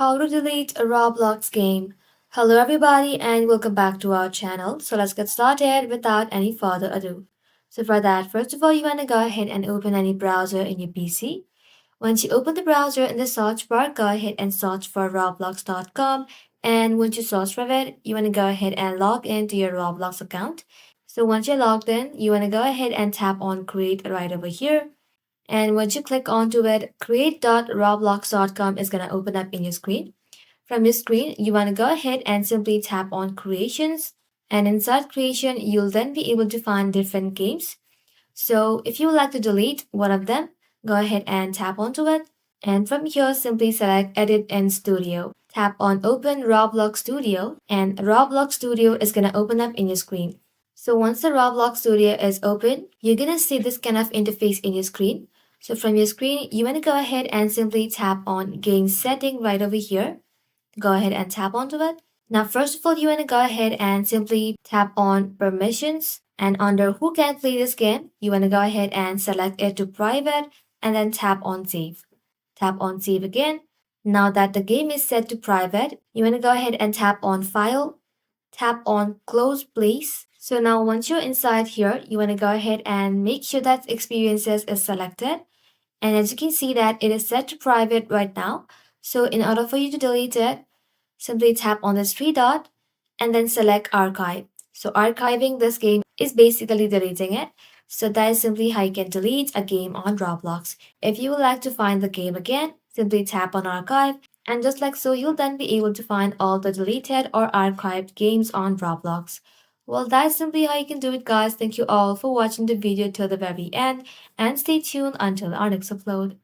How to delete a Roblox game. Hello everybody and welcome back to our channel. So let's get started without any further ado. So for that, first of all, you want to go ahead and open any browser in your PC. Once you open the browser in the search bar, go ahead and search for roblox.com. And once you search for it, you want to go ahead and log into your Roblox account. So once you're logged in, you want to go ahead and tap on create right over here. And once you click onto it, create.roblox.com is going to open up in your screen. From your screen, you want to go ahead and simply tap on creations. And inside creation, you'll then be able to find different games. So if you would like to delete one of them, go ahead and tap onto it. And from here, simply select edit in studio. Tap on open Roblox Studio and Roblox Studio is going to open up in your screen. So once the Roblox Studio is open, you're going to see this kind of interface in your screen. So from your screen, you want to go ahead and simply tap on game setting right over here. Go ahead and tap onto it. Now, first of all, you want to go ahead and simply tap on permissions. And under who can play this game, you want to go ahead and select it to private and then tap on save. Tap on save again. Now that the game is set to private, you want to go ahead and tap on file, tap on close place. So now once you're inside here, you want to go ahead and make sure that experiences is selected. And as you can see that it is set to private right now. So in order for you to delete it, simply tap on this three dot and then select archive. So archiving this game is basically deleting it. So that is simply how you can delete a game on Roblox. If you would like to find the game again, simply tap on archive. And just like so, you'll then be able to find all the deleted or archived games on Roblox. Well, that's simply how you can do it, guys. Thank you all for watching the video till the very end and stay tuned until our next upload.